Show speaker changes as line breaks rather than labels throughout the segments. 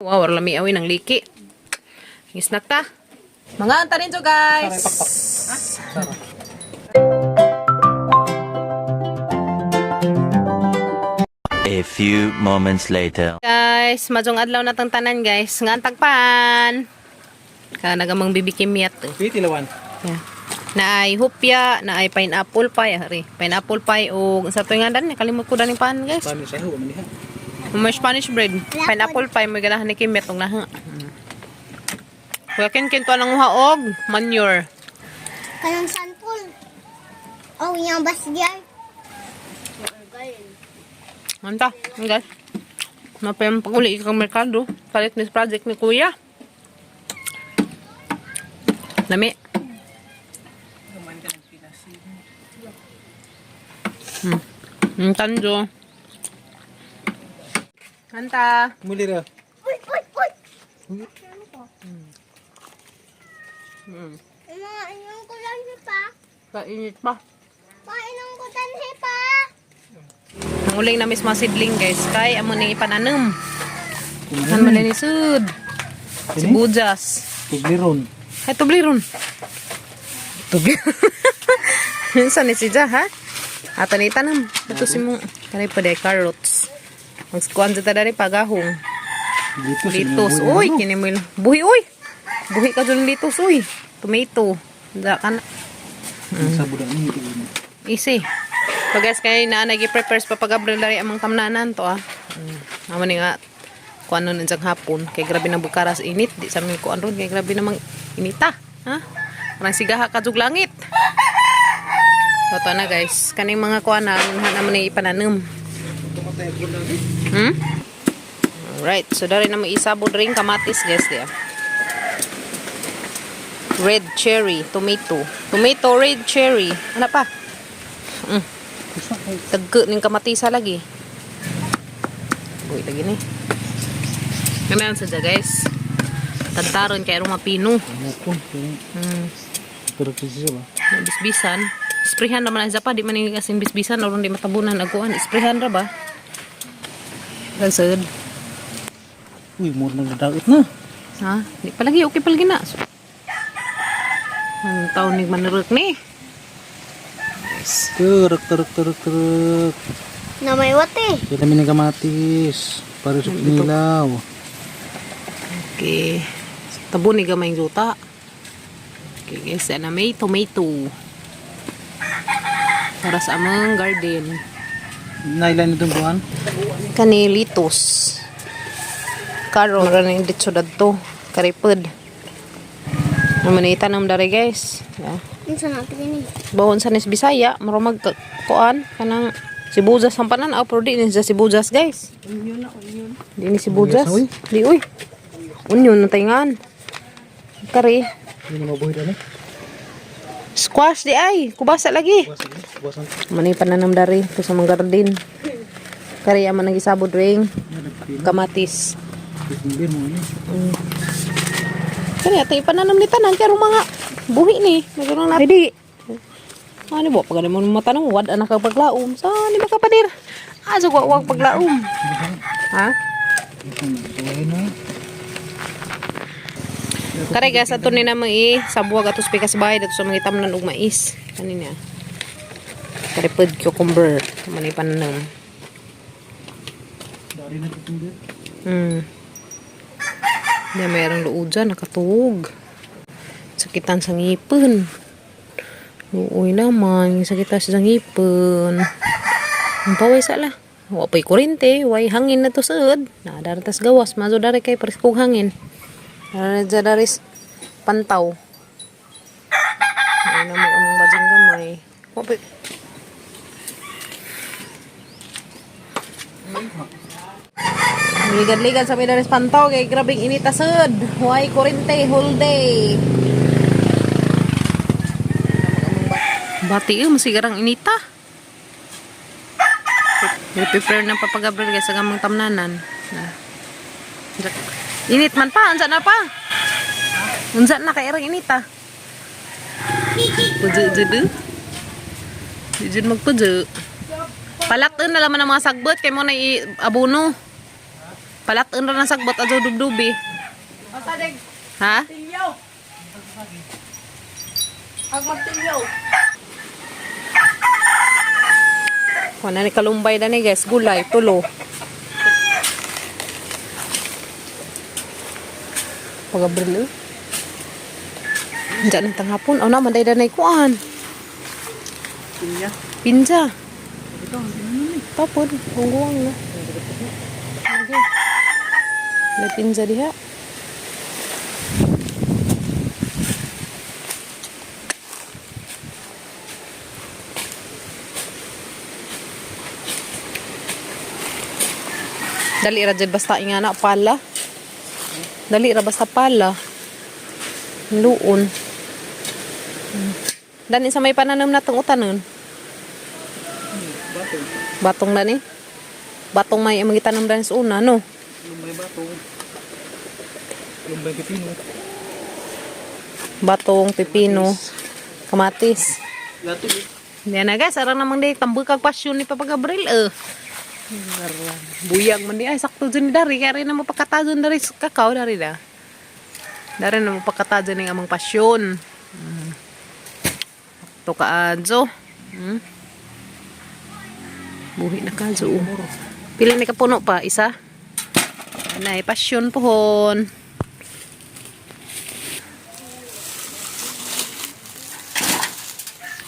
Wow, lami awin ng liki. Snack ta. Mga antarin to guys.
A few moments later.
Guys, majong adlaw na tang tanan guys. Nga tagpan. Ka nagamang bibikimyat.
Pitilawan.
Yeah. Na ay hupya, na ay pineapple pie, hari. Pineapple pie o sa tuwing andan, kalimut ko daning pan, guys.
Paano sa ho man diha?
May Spanish bread, pineapple pie may ganahan ni Kimet og naha. Kuya kin to lang haog, manure.
Kanang sampol. Oh, yung basgyar.
Anta, guys. Napayang pag-uli ikang merkado, palit ni project ni Kuya. Lami. Tanjo. Kanta.
Muli ra.
Uy! Inang ko lang pa.
Kainit pa.
Inang ko tanhi pa.
Ang uling na mismo sidling guys. Kay amo ning ipananam. Kan man ni sud. Sibujas.
Tugliron.
Ay tubliron. Saan ni si Ja ha? Ato ni tanam. Ito si mo. Kani pa day carrots. Magkuan sa dari pagahong. Litos. Uy, kini mo. Buhi uy. Buhi ka dun litos uy. Tomato. Da kana.
Sa budak ni.
Easy. So guys, kay na nagi-prepare pa pag-abril dari amang tamnanan to ah. Amo ni nga kuan nun sa hapon. Kay grabe na bukaras init. Di sa mi kuan ron kay grabe namang inita, ha? Parang sigaha ka jug langit. So to na guys, kaning mga kuan na naman ni ipananam. Alright, so dari na mo isabod ring kamatis guys dia. Red cherry, tomato. Tomato, red cherry. Ano pa? Tagge ning kamatisa lagi. Uy, lagi ni. Kamayan sa guys. Tantaron kay arong mapino.
Pero kasi ba?
Bisbisan. Sprayhan naman ang pa. Di man yung kasing bisbisan. Aron di matabunan. Aguan. Sprayhan ra ba? Ragsad.
Uy, more nagdadaot na.
Ha? Di pa lagi. Okay pa lagi na. Ang taon ni manuruk ni.
Turuk.
Na may wate.
Kita namin ng kamatis. Para sa pinilaw.
Okay. Tabo ni gamay juta. Okay guys. Na may tomato. Para sa amang garden.
Nailan itong buwan?
Kanilitos. Karo ra ni ditso dadto. Karipod. Naman itanam dari guys. Yeah.
Insa natin ini.
Bawon sa Nis Bisaya, maro magkuan kanang sibuyas sampanan aw pero di ni sa sibuyas guys. Di ni sibuyas. Di uy. Onion na taingan. Kari.
Hindi na mabuhay na.
Squash di ay, kubasa lagi. Mani pananam dari to sa mga garden. Kari aman nagisabod ring kamatis. Kani atay pananam ni tanan kay mga buhi ni, nagurang na di. Ano ba pag mo matanong wad anak ka paglaom. Sa ni makapadir. Aso ko wag paglaom. Ha? Kare guys ato ni na mga sabuag atos pikas bahay dato sa mga itamnan og mais. Kanina. Kare pod cucumber, manay pananam.
Dari na cucumber.
Diyan mayroong luod dyan, nakatuwog. Sakitan sa ngipin. Uy naman, sakitan sa ngipin. Ang paway sala. Wapay kurente, way hangin na to saad. Nadaratas gawas, mazo dari kay preskong hangin. Dari pantaw. Ay naman amang bajing gamay. Wapay. Ligad-ligad sa may daris pantaw kay grabing inita sad. Huwag kurente whole day. Bati masigarang inita. I-prepare na papagabril guys sa gamang tamnanan. Init man pa, unsa na pa? Unsa na kay irang inita? Puju-judu. Jujud magpuju. Palakton na laman ang mga sagbot kay mo na i-abono. Palaton ra na sagbot ajo dubdubi. Ha? Kuha ni kalumbay na ni guys. Gulay, tulo. Pag-abril eh. Diyan ang tanghapon. Oh, naman dahil na kuan.
Pinya.
Pinja.
Ito,
Tapod. Hungguang na. Okay. May pinja diha. Dali ra jud basta ingana pala. Dali ra basta pala. Luon. Dani sa may pananom natong utanon. Batong dani. Batong may imong gitanom dani sa una no.
lumbay batong. Lumbay pipino.
Batong pipino, kamatis.
Lato.
Yan na guys, arang namang day tambukag pasyon ni Papa Gabriel. Buyag man di ay sakto dyan ni dari kaya rin na mapakatadon dari sa kakao dari da. Dari na mapakatadon ng amang pasyon. To kaadyo. Buhi na kadyo. Pila ni kapuno pa isa. Anay pasyon pohon.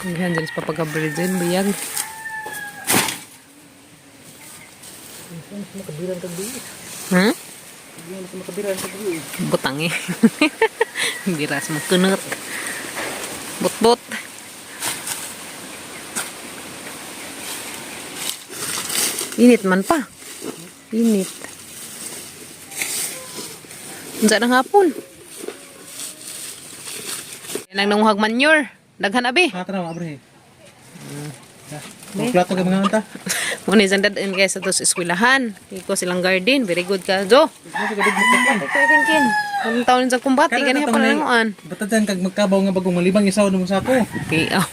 Yan dyan sa Papa Gabriel dyan, buyag. Hmm? Butang eh. Biras mo kunot. Bot-bot. Init man pa. Init. Diyan ang hapon. Yan ang nanguhag manure. Daghan abi.
Matra mo abre. Plato ka mga anta.
Muna isang dadaan guys sa tos eskwelahan. Iko silang garden. Very good ka, Jo. Kin. Anong taon sa kumbati? Ganyan pa nanguan.
Bata dyan kag magkabaw nga bagong malibang isaw mo sa ako.
Okay, oh.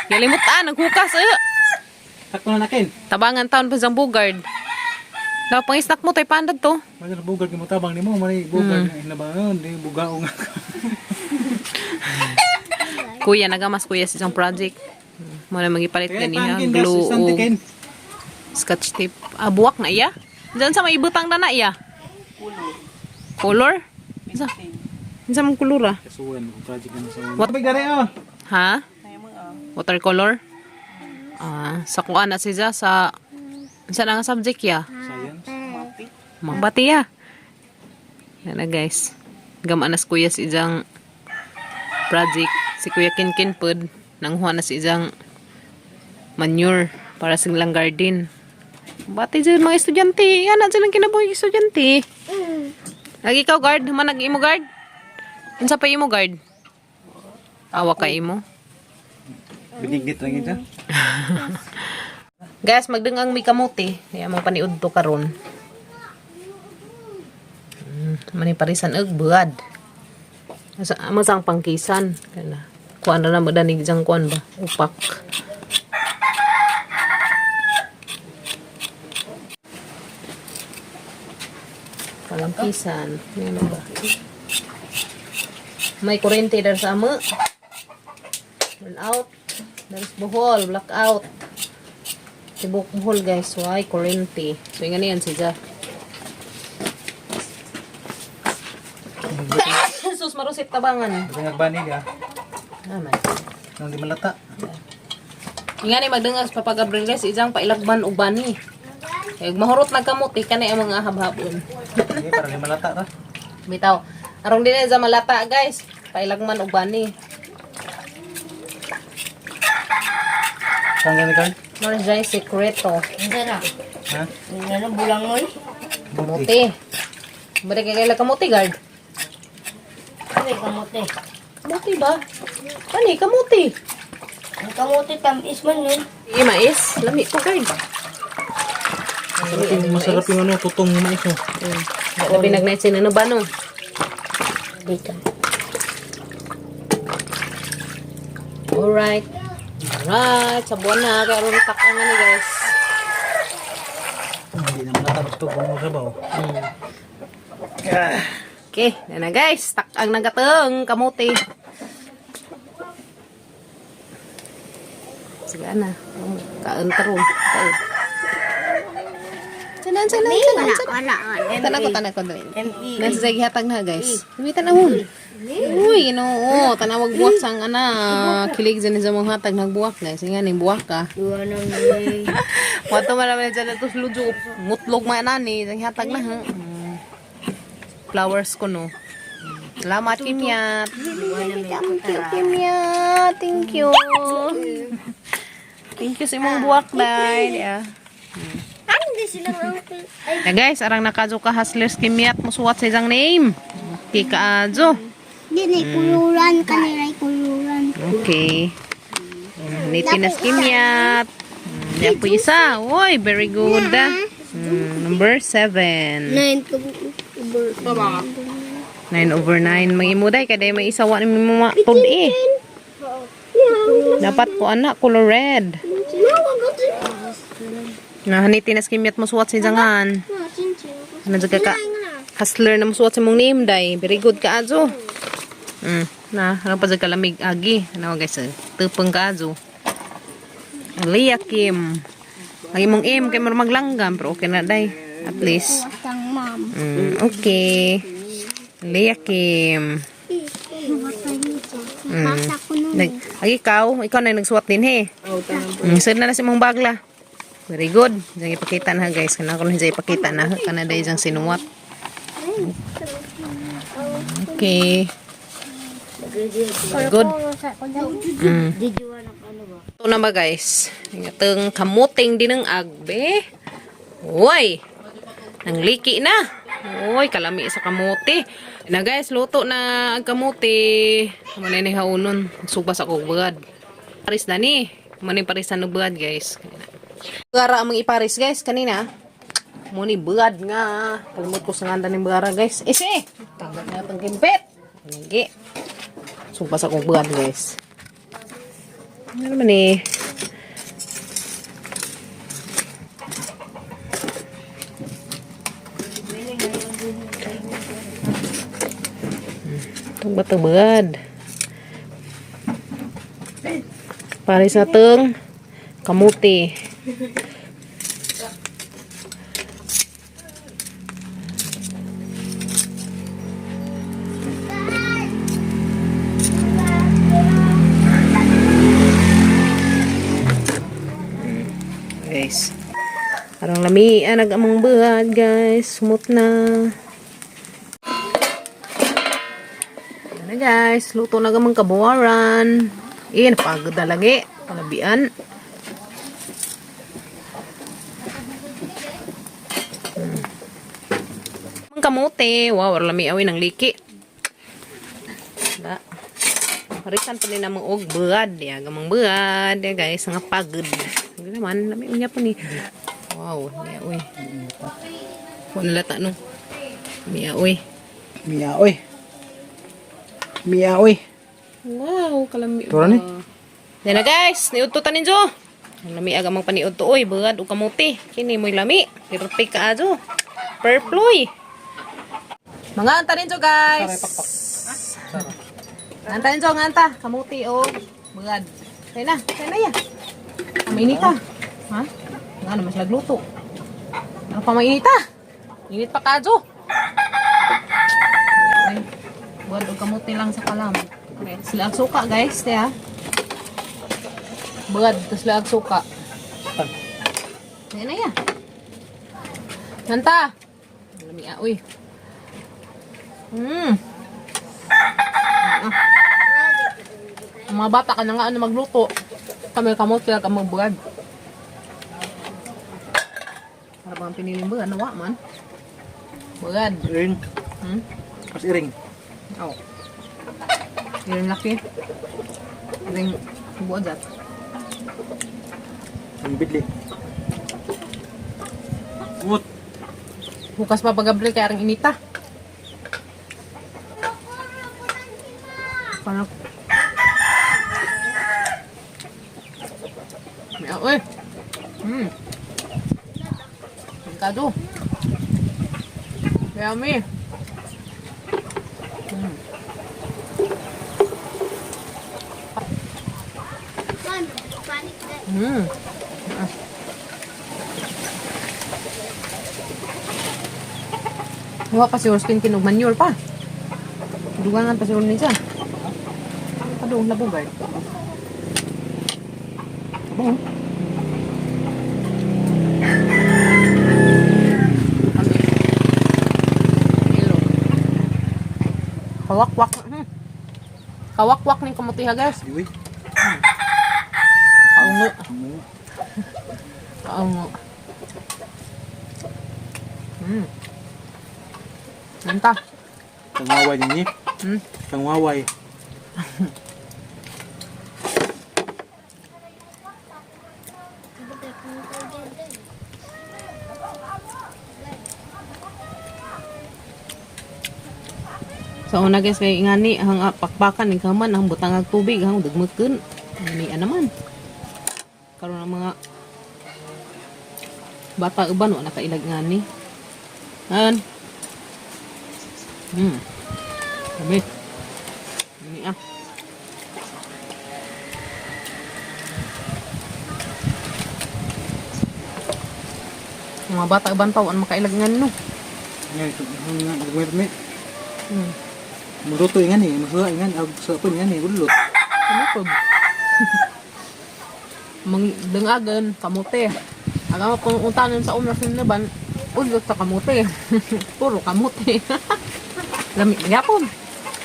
Kalimutan, naghukas eh.
Sakto na nakin.
Tabangan taon pa sa bugard. Daw pang snack mo, tayo pandad to.
Maganda bugad mo tabang ni mo. Mani bugad na ba yun? Di bugao nga.
Kuya, nagamas kuya sa isang project. Muna magipalit ganiha. Glue o scotch tape. Ah, buwak na iya? Diyan sa may ibutang na na iya? Color? Isa mong kulura?
Kasuwan ko project na sa. What big dare oh?
Ha? Watercolor? Ah, sa kuan na siya sa nga subject ya?
Science.
Magbati ya. Yan na guys. Gamanas kuya si ijang project. Si Kuya Kinkin pod nanghuha na si ijang manure para sa ilang garden. Bati dyan mga estudyante. Yan na dyan ang kinabuhi estudyante. Lagi ikaw guard? Human nag-imo guard? Unsa pa imo guard? Awa ka imo?
Binigit lang ito.
Guys, magdengang may kamote. Kaya mong paniud to karon. Maniparisan og buad. Masang pangkisan. Kaya kuan na mo danig jang kuan ba? Upak. Palangkisan. Ano ba? May kurente dar sa amo. Burn out. There's buhol. Blackout. Tibok buhol guys. Why? Kurente. So yung yan siya. Sus marusit tabangan.
Kasi nagbanig ah.
Naman.
Nang di malata.
Nga ni magdengas Papa Gabriel guys. Ijang pailagban o bani. Kaya mahurot nagkamuti ka na yung mga habhabon.
Sige, para di malata ra.
Bitaw. Arong din sa malata guys. Pailagman o bani.
Saan gani kan?
Ano dyan sekreto.
Ha?
Ano bulangoy?
Kamuti. Bari kaya kailang kamuti guard.
Ano kamote?
Kamuti ba? Kani kamuti.
Ang kamote tamis man yun.
Sige mais. Lami ko guard.
Masarap yung ano, tutong mais oh.
Labi nagnaisin ano ba no?
Dito.
Alright. Alright. Sabuan na. Kaya rin tak ano ni guys.
Hindi na malata. Tapos tugong mo sabaw.
Okay, yan na guys. Tak ang nagateng kamote. Sige na. Kaon karon. Kaon. Sanan. Tanak ko dali. Nasa sige hatag na guys. Imitan na hun. Uy, ginoo. Tanawag buwak sang kilig dyan sa mga hatag nagbuwak guys. Nga ning buwak ka.
Duwa nang may.
Wato malaman dyan na ito slujo. Mutlog mga nani. Sang hatag na ha. Flowers ko no. Salamat Kimyat. Thank you Kimyat. Thank you. Thank you sa imong buwak dahil.
Hindi sila uncle.
Na guys, arang nakajo ka hustlers Kimyat. Musuwat sa isang name. Kika ajo.
Dili, kuluran kanilay kuluran.
Okay. Nitinas Kimyat. Yan po isa. Uy, very good. Number 7.
9 ka
9/9. Mag-imuday ka dahil may isawa ni mga tudi. Dapat po anak, color red. Nahanitin na skimyat mo suwat sa jangan. Nadyaga ka. Hustler na mo suwat sa mong name day. Very good ka ajo. Harap pa dyan kalamig agi. Ano guys, tupang ka ajo. Leah Kim. Lagi mong kay mo maglanggam. Pero okay na day. At least.
Watang mom.
Okay. Leah Kim.
Basa ko nun.
Ikaw na yung nagsuwat din he. Sir na si mong bagla. Very good. Diyan ipakita na guys. Kana ko na dyan ipakita na. Kana dahil dyan sinuwat. Okay. Good. Ito na ba guys? Itong kamuting din ng agbe. Uy! Nang liki na. Uy, kalami sa kamuti. Na guys, luto na ang kamuti. Manay haunon. Subas ako bugad. Paris na ni. Manay paris na bugad guys. Bugara ang mga iparis guys kanina. Muni bugad nga. Kalimut ko sa nganda ng bugara guys. Ese! Tanggap na itong kimpet. Lagi. Subas ako bugad guys. Ano naman eh. Itong batubad. Paris na itong kamuti. Guys. Parang lamian nagamang buhat guys. Sumot na. Ano guys. Luto na gamang kabuwaran. Napagod na lagi. Palabian. Ang kamote. Wow, lami awin ng liki. Da. Parisan pa din namang og buhat. Gamang buhat. Guys, nga pagod. Hindi naman, lami niya po ni. Wow, niya uy. Nalata no. Miya uy.
Miya oy.
Wow, kalami.
Tura ni.
Yan na guys, niudto tanin jo. Lami agamang paniudto oy, bugad o kamuti. Kini mo'y lami. Perfect ka ajo. Perploy. Mga anta rin jo guys. Anta rin jo, anta. Kamuti o bugad. Kaya na yan. Mainita. Ha? Nga naman sila gluto. Ano pa mainita? Init pa kadyo. Okay. Buwan o kamuti lang sa kalam. Okay. Sila ang suka guys. Kaya. Buwan. Tapos sila ang suka. Kaya na yan. Nanta. Lamia. Uy. Ang mga bata ka na nga magluto. Kami kamot kaya ka magbugad. Para bang piniling bugad, nawa man. Bugad.
Iring. Mas iring.
Oh. Iring laki. Iring buod at.
Ang bidli. What?
Bukas pa pag-abli kaya rin inita. Paano? Uy. Kado. Yummy.
Panik na.
Mm. Huwag pa si Orskin kinog manure pa. Dugangan pa si Orskin siya. Padung labugay. Abong. Hello. Kawakwak. Kawakwak ni kamuti ha guys.
Uy.
Kaungo. Kaungo. Nanta.
Tangaway din ni. Tangaway.
Sa una guys kay ingani ang pakpakan ng kaman ang butang ng tubig ang dugmeken. Ini naman. Karon ang mga bata uban wa nakailag ngani. An. Kami. Ini ah. Mga bata uban pa wa makailag ngani no.
Ngayon, gagawin. Maluto yan eh. Masaya yan. Sa pun yan eh. Gulot.
Ano po? Dengagan, kamote. Agama pang utanan sa una sinaban, ulot sa kamote. Puro kamote. Lami gapon.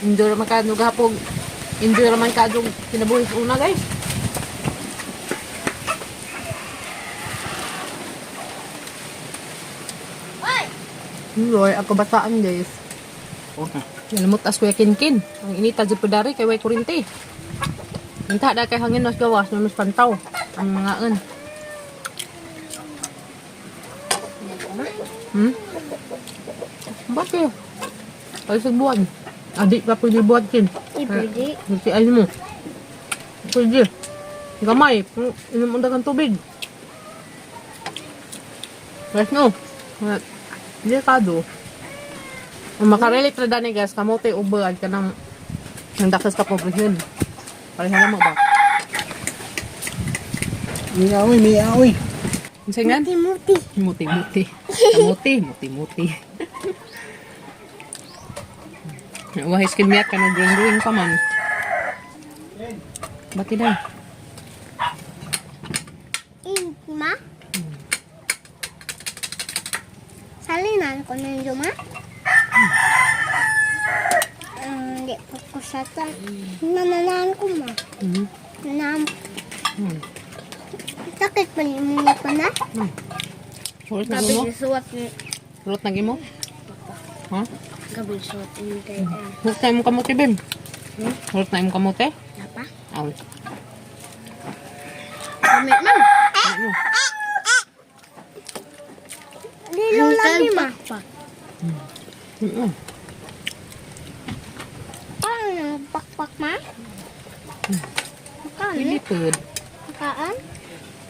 Enjoy naman ka gapon. Enjoy naman ka kinabuhi sa una guys. Enjoy ako bataan guys.
Okay.
Nalamot as kuya kinkin. Ang inita di pedari kay way kurinti. Minta da kay hangin mas gawas na mas pantaw. Ang ngaon. Bakit? Ay sa buwan. Adik pa pwede buwan kin.
Pwede.
Hindi ay mo. Pwede. Gamay. Inom mo dagang tubig. Yes no. Delikado. Ang makarelate na dani guys, kamote ubad ka ng dakas ka pobrehon. Pareha mo ba?
May aoy, may aoy.
Ang singan?
Muti.
Muti-muti. Kamote, muti-muti. Wahis kinmiat ka na drawing pa man. Bakit na?
Ma? Salinan ko na yung ma? Hindi po ko sa ta. Nananahan ko ma. Nananahan ko. Sakit pa niyo ko na?
Urot na mo?
suwat ni.
Urot na mo? Ha?
Gabi suwat ni kayo.
Urot na mo kamote, Bim? Urot na mo kamote?
Apa?
Aw.
Kamit man.
Ano?
Lilo lagi ma. Paano nang pakpak ma? Makaan
Hindi pud.
Makaan?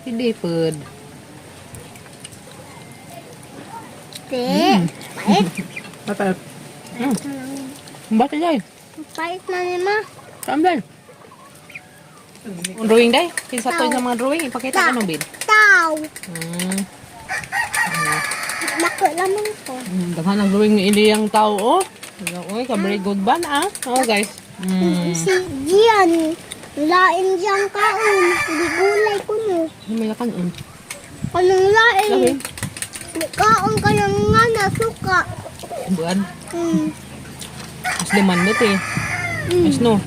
Hindi pud.
Te. Pait.
Bakit? Bakit jay?
Pait na ni ma.
Tambay. Ang drawing day? Kinsa to yung mga drawing? Ipakita ka no, Bid?
Tao. Mako lamang ko.
Daghan ang drawing ni Iliyang tao, oh. Oy, ka very good ba na, ah? Oh, guys.
Si Gian. Lain diyang kaon. Hindi gulay ko no.
May lakan,
Anong lain?
Sabi,
Kaon ka ng nga na suka.
buwan.
Hmm.
Mas liman dito eh. Mas no.